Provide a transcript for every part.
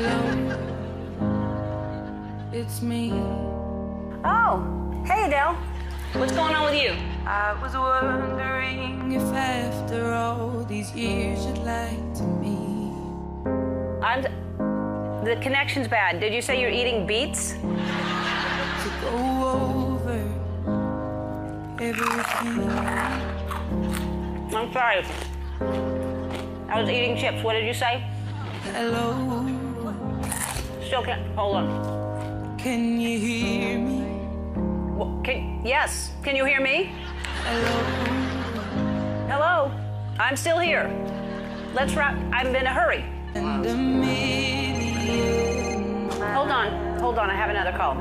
Hello, it's me. Oh, hey Adele. What's going on with you? I was wondering if after all these years you'd like to meet. The connection's bad. Did you say you're eating beets? To go over everything. I'm sorry. I was eating chips. What did you say? Hello, Still can't. Hold on. can you hear me? Yes. Can you hear me? Hello, Hello. I'm still here. Let's wrap. I'm in a hurry. and a million. Hold on. Hold on. I have another call.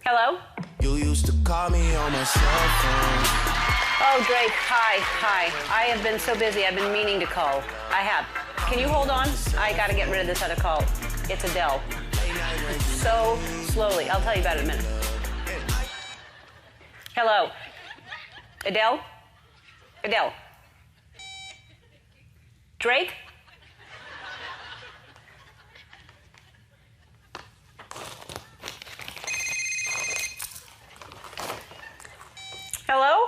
Hello? You used to call me on my cell phone. Oh, Drake. Hi. I have been so busy. I've been meaning to call. I have. Can you hold on? I got to get rid of this other call. It's Adele. So slowly. I'll tell you about it in a minute. Hello? Adele? Adele? Drake? Hello?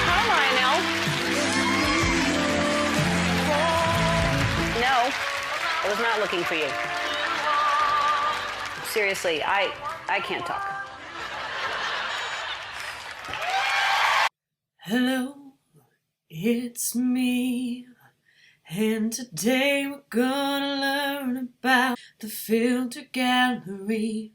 Hi, Lionel. No, I was not looking for you. Seriously, I can't talk. Hello, it's me, and today we're gonna learn about the filter gallery,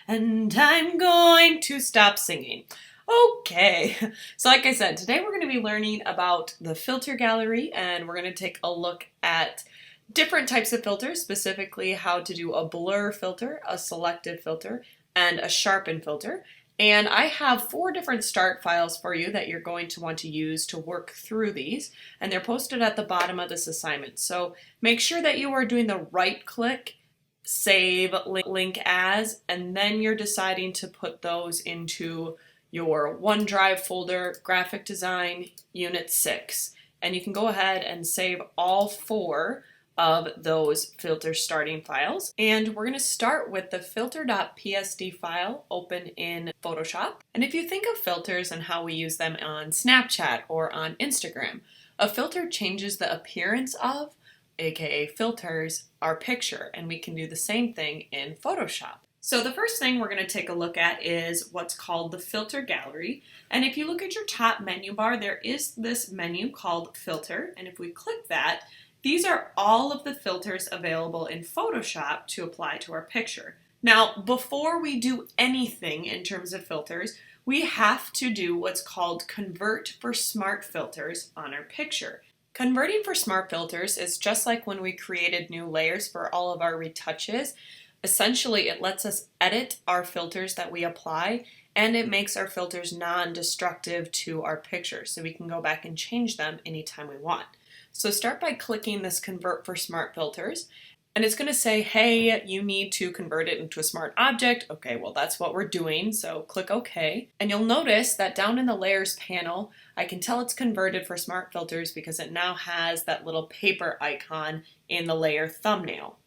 and I'm going to stop singing. Okay, so like I said, today we're going to be learning about the filter gallery, and we're going to take a look at different types of filters, specifically how to do a blur filter, a selective filter, and a sharpen filter. And I have 4 different start files for you that you're going to want to use to work through these, and they're posted at the bottom of this assignment. So make sure that you are doing the right click, save, link as, and then you're deciding to put those into your OneDrive folder, graphic design, unit 6. And you can go ahead and save all 4 of those filter starting files. And we're going to start with the filter.psd file open in Photoshop. And if you think of filters and how we use them on Snapchat or on Instagram, a filter changes the appearance of, aka filters, our picture, and we can do the same thing in Photoshop. So the first thing we're going to take a look at is what's called the filter gallery. And if you look at your top menu bar, there is this menu called filter, and if we click that, these are all of the filters available in Photoshop to apply to our picture. Now, before we do anything in terms of filters, we have to do what's called convert for smart filters on our picture. Converting for smart filters is just like when we created new layers for all of our retouches. Essentially, it lets us edit our filters that we apply, and it makes our filters non-destructive to our picture, so we can go back and change them anytime we want. So start by clicking this convert for smart filters, and it's going to say, hey, you need to convert it into a smart object. Okay, well that's what we're doing, so click OK. And you'll notice that down in the layers panel, I can tell it's converted for smart filters because it now has that little paper icon in the layer thumbnail.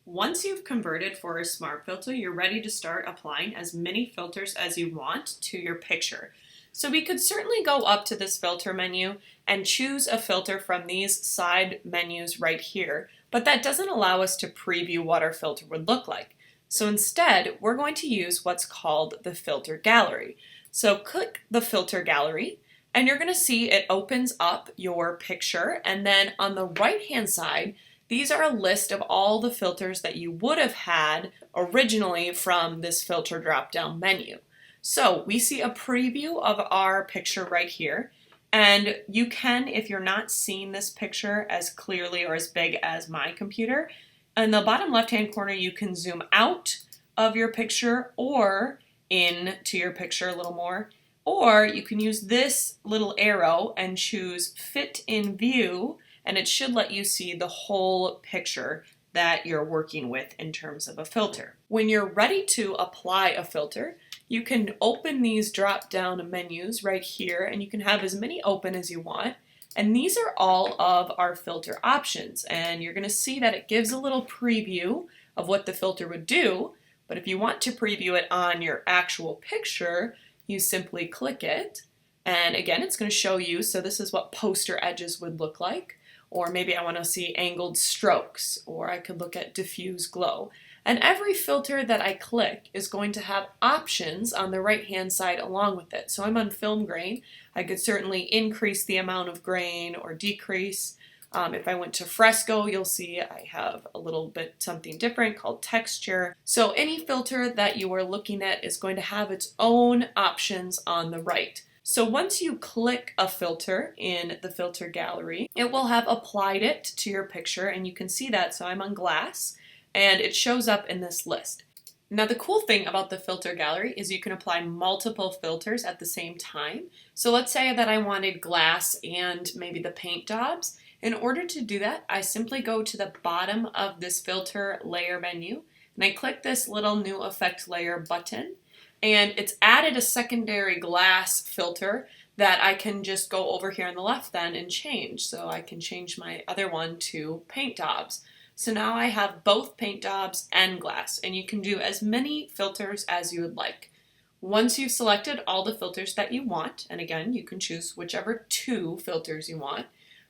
Once you've converted for a smart filter, you're ready to start applying as many filters as you want to your picture. So we could certainly go up to this filter menu and choose a filter from these side menus right here, but that doesn't allow us to preview what our filter would look like. So instead, we're going to use what's called the filter gallery. So click the filter gallery, and you're going to see it opens up your picture, and then on the right-hand side, these are a list of all the filters that you would have had originally from this filter drop-down menu. So we see a preview of our picture right here, and you can, if you're not seeing this picture as clearly or as big as my computer, in the bottom left-hand corner you can zoom out of your picture or in to your picture a little more, or you can use this little arrow and choose Fit in View, and it should let you see the whole picture that you're working with in terms of a filter. When you're ready to apply a filter, you can open these drop-down menus right here, and you can have as many open as you want. And these are all of our filter options, and you're going to see that it gives a little preview of what the filter would do, but if you want to preview it on your actual picture, you simply click it, and again it's going to show you, so this is what poster edges would look like, or maybe I want to see angled strokes, or I could look at diffuse glow. And every filter that I click is going to have options on the right hand side along with it. So I'm on film grain. I could certainly increase the amount of grain or decrease. If I went to fresco, you'll see I have a little bit something different called texture. So any filter that you are looking at is going to have its own options on the right. So once you click a filter in the filter gallery, it will have applied it to your picture, and you can see that. So I'm on glass, and it shows up in this list. Now the cool thing about the filter gallery is you can apply multiple filters at the same time. So let's say that I wanted glass and maybe the paint daubs. In order to do that, I simply go to the bottom of this filter layer menu, and I click this little new effect layer button, and it's added a secondary glass filter that I can just go over here on the left then and change. So I can change my other one to paint daubs. So now I have both paint daubs and glass, and you can do as many filters as you would like. Once you've selected all the filters that you want, and again, you can choose whichever 2 filters you want,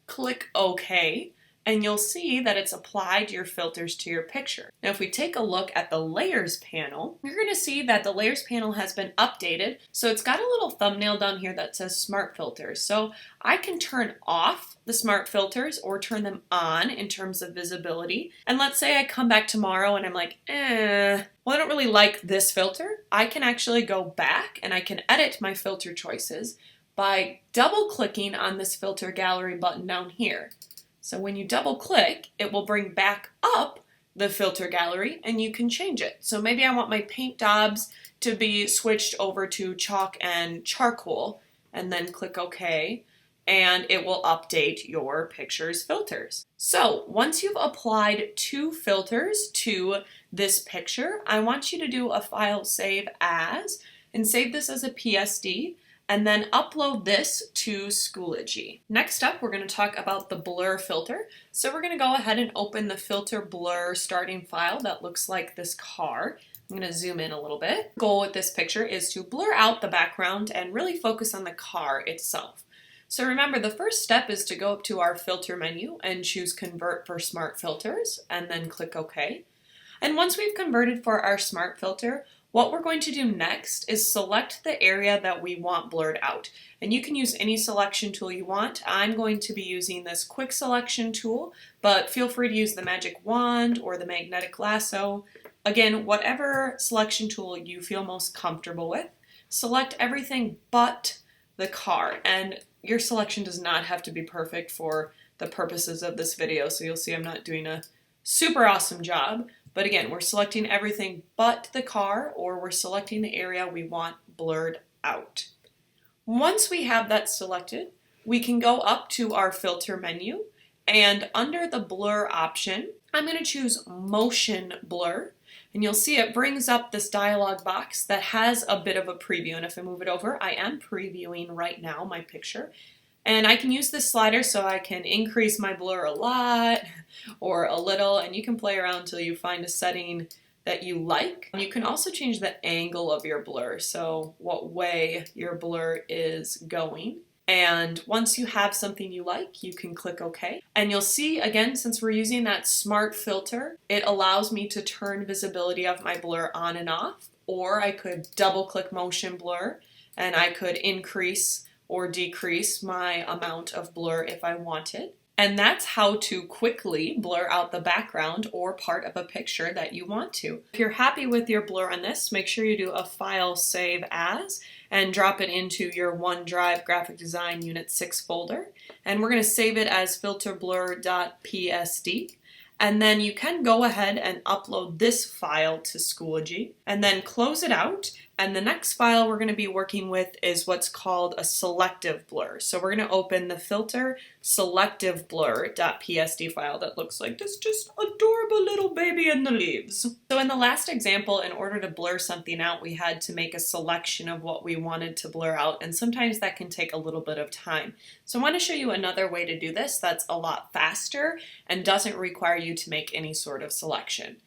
click OK, and you'll see that it's applied your filters to your picture. Now if we take a look at the layers panel, you're going to see that the layers panel has been updated. So it's got a little thumbnail down here that says smart filters. So I can turn off the smart filters or turn them on in terms of visibility. And let's say I come back tomorrow and I'm like, well, I don't really like this filter. I can actually go back and I can edit my filter choices by double clicking on this filter gallery button down here. So when you double click, it will bring back up the filter gallery and you can change it. So maybe I want my paint daubs to be switched over to chalk and charcoal, and then click OK, and it will update your picture's filters. So once you've applied 2 filters to this picture, I want you to do a file save as, and save this as a PSD, and then upload this to Schoology. Next up, we're going to talk about the blur filter. So we're going to go ahead and open the filter blur starting file that looks like this car. I'm going to zoom in a little bit. The goal with this picture is to blur out the background and really focus on the car itself. So remember, the first step is to go up to our filter menu and choose Convert for Smart Filters, and then click OK. And once we've converted for our smart filter, what we're going to do next is select the area that we want blurred out. And you can use any selection tool you want. I'm going to be using this quick selection tool, but feel free to use the magic wand or the magnetic lasso. Again, whatever selection tool you feel most comfortable with. Select everything but the car. And your selection does not have to be perfect for the purposes of this video, so you'll see I'm not doing a super awesome job. But again, we're selecting everything but the car, or we're selecting the area we want blurred out. Once we have that selected, we can go up to our filter menu, and under the blur option, I'm going to choose motion blur, and you'll see it brings up this dialog box that has a bit of a preview. And if I move it over, I am previewing right now my picture. And I can use this slider so I can increase my blur a lot or a little, and you can play around until you find a setting that you like. You can also change the angle of your blur, so what way your blur is going. And once you have something you like, you can click OK. And you'll see, again, since we're using that smart filter, it allows me to turn visibility of my blur on and off, or I could double click motion blur and I could increase or decrease my amount of blur if I wanted. And that's how to quickly blur out the background or part of a picture that you want to. If you're happy with your blur on this, make sure you do a file save as and drop it into your OneDrive Graphic Design Unit 6 folder. And we're going to save it as filterblur.psd. And then you can go ahead and upload this file to Schoology and then close it out And the next file we're going to be working with is what's called a selective blur. So we're going to open the filter selective blur.psd file that looks like this just adorable little baby in the leaves. So in the last example, in order to blur something out, we had to make a selection of what we wanted to blur out, and sometimes that can take a little bit of time. So I want to show you another way to do this that's a lot faster and doesn't require you to make any sort of selection.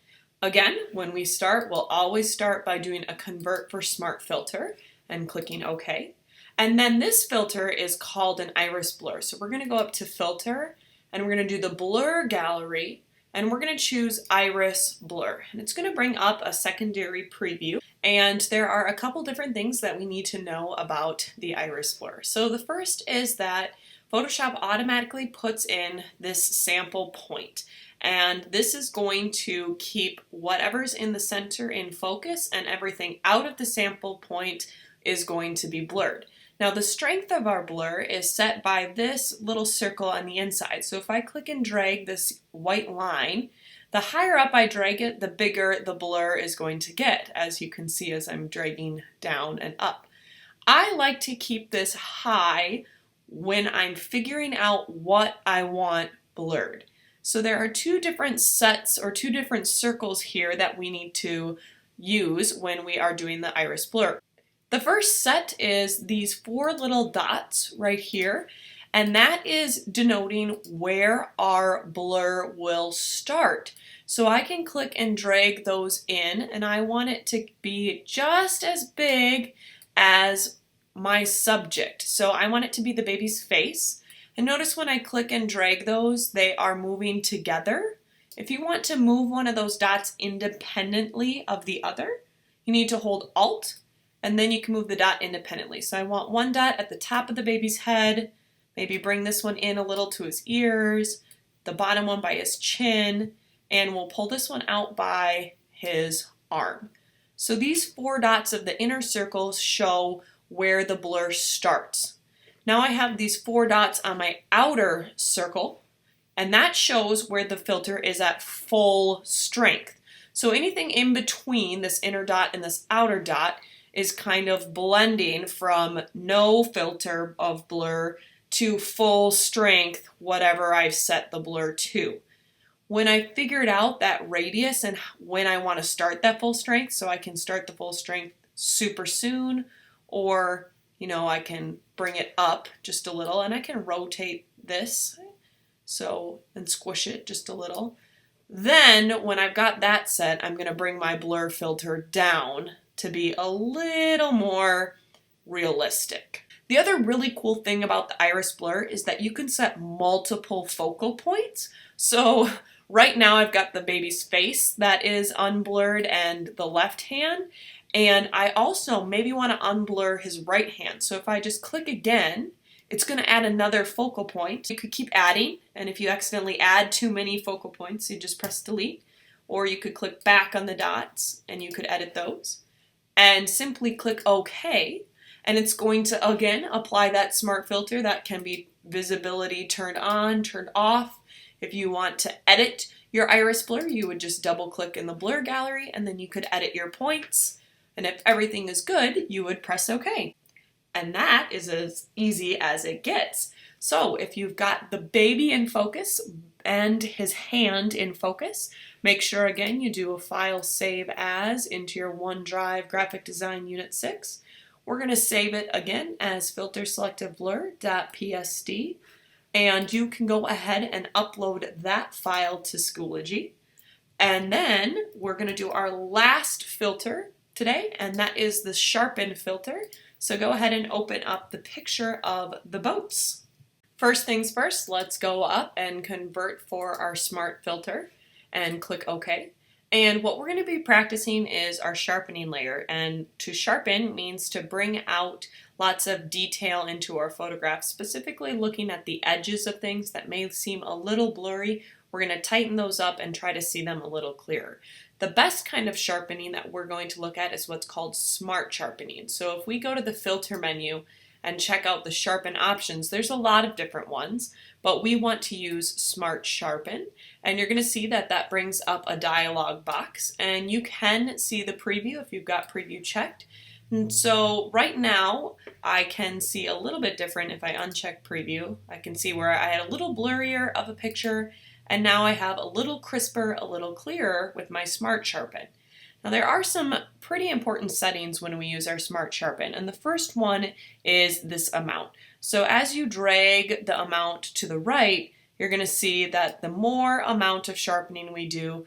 Again, when we start, we'll always start by doing a convert for smart filter and clicking OK. And then this filter is called an iris blur. So we're going to go up to filter and we're going to do the blur gallery and we're going to choose iris blur. And it's going to bring up a secondary preview. And there are a couple different things that we need to know about the iris blur. So the first is that Photoshop automatically puts in this sample point. And this is going to keep whatever's in the center in focus, and everything out of the sample point is going to be blurred. Now the strength of our blur is set by this little circle on the inside. So if I click and drag this white line, the higher up I drag it, the bigger the blur is going to get, as you can see as I'm dragging down and up. I like to keep this high when I'm figuring out what I want blurred. So there are two different sets or two different circles here that we need to use when we are doing the iris blur. The first set is these four little dots right here, and that is denoting where our blur will start. So I can click and drag those in, and I want it to be just as big as my subject. So I want it to be the baby's face. And notice when I click and drag those, they are moving together. If you want to move one of those dots independently of the other, you need to hold Alt, and then you can move the dot independently. So I want one dot at the top of the baby's head, maybe bring this one in a little to his ears, the bottom one by his chin, and we'll pull this one out by his arm. So these four dots of the inner circles show where the blur starts. Now I have these four dots on my outer circle, and that shows where the filter is at full strength. So anything in between this inner dot and this outer dot is kind of blending from no filter of blur to full strength, whatever I've set the blur to. When I figured out that radius and when I want to start that full strength, so I can start the full strength super soon, or I can bring it up just a little, and I can rotate this and squish it just a little. Then when I've got that set, I'm going to bring my blur filter down to be a little more realistic. The other really cool thing about the iris blur is that you can set multiple focal points. So right now I've got the baby's face that is unblurred and the left hand. And I also maybe want to unblur his right hand. So if I just click again, it's going to add another focal point. You could keep adding, and if you accidentally add too many focal points, you just press delete. Or you could click back on the dots, and you could edit those. And simply click OK, and it's going to, again, apply that smart filter. That can be visibility turned on, turned off. If you want to edit your iris blur, you would just double click in the blur gallery, and then you could edit your points. And if everything is good, you would press OK. And that is as easy as it gets. So if you've got the baby in focus and his hand in focus, make sure again you do a file save as into your OneDrive Graphic Design Unit 6. We're going to save it again as filterselectiveblur.psd, and you can go ahead and upload that file to Schoology. And then we're going to do our last filter today, and that is the sharpen filter. So go ahead and open up the picture of the boats. First things first, let's go up and convert for our smart filter and click OK. And what we're going to be practicing is our sharpening layer. And to sharpen means to bring out lots of detail into our photograph, specifically looking at the edges of things that may seem a little blurry. We're going to tighten those up and try to see them a little clearer. The best kind of sharpening that we're going to look at is what's called smart sharpening. So if we go to the filter menu and check out the sharpen options, there's a lot of different ones, but we want to use smart sharpen. And you're going to see that that brings up a dialog box, and you can see the preview if you've got preview checked. And so right now I can see a little bit different if I uncheck preview. I can see where I had a little blurrier of a picture, and now I have a little crisper, a little clearer with my Smart Sharpen. Now there are some pretty important settings when we use our Smart Sharpen, and the first one is this amount. So as you drag the amount to the right, you're going to see that the more amount of sharpening we do,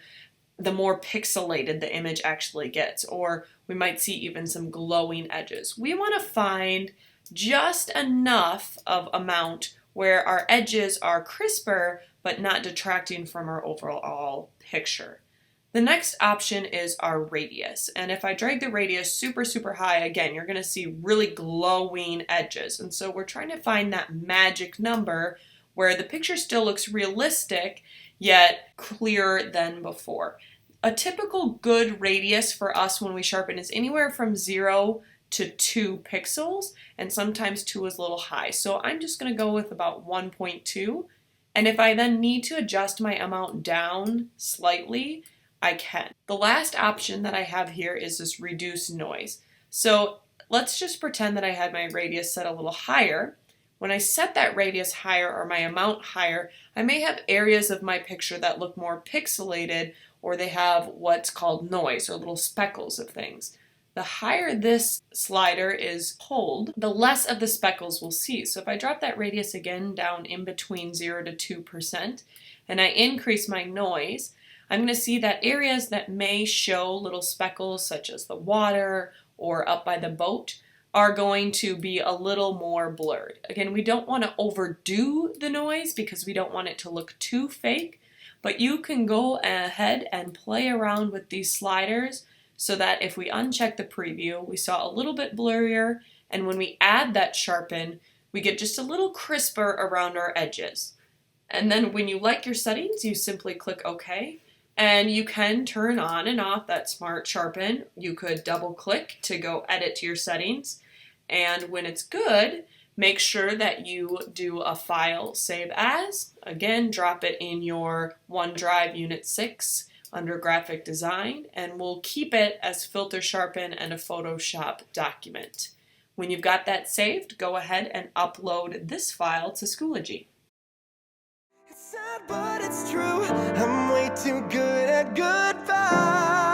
the more pixelated the image actually gets, or we might see even some glowing edges. We want to find just enough of amount where our edges are crisper but not detracting from our overall picture. The next option is our radius, and if I drag the radius super high, again, you're going to see really glowing edges, and so we're trying to find that magic number where the picture still looks realistic yet clearer than before. A typical good radius for us when we sharpen is anywhere from 0 to 2 pixels, and sometimes 2 is a little high. So I'm just going to go with about 1.2, and if I then need to adjust my amount down slightly, I can. The last option that I have here is this reduce noise. So let's just pretend that I had my radius set a little higher. When I set that radius higher or my amount higher, I may have areas of my picture that look more pixelated, or they have what's called noise or little speckles of things. The higher this slider is pulled, the less of the speckles we'll see. So if I drop that radius again down in between 0 to 2% and I increase my noise, I'm going to see that areas that may show little speckles, such as the water or up by the boat, are going to be a little more blurred. Again, we don't want to overdo the noise because we don't want it to look too fake, but you can go ahead and play around with these sliders so that if we uncheck the preview, we saw a little bit blurrier, and when we add that sharpen, we get just a little crisper around our edges. And then when you like your settings, you simply click OK. And you can turn on and off that Smart Sharpen. You could double click to go edit to your settings. And when it's good, make sure that you do a file save as. Again, drop it in your OneDrive Unit 6 under Graphic Design, and we'll keep it as Filter Sharpen and a Photoshop document. When you've got that saved, go ahead and upload this file to Schoology. It's sad, but it's true. I'm way too good at goodbye.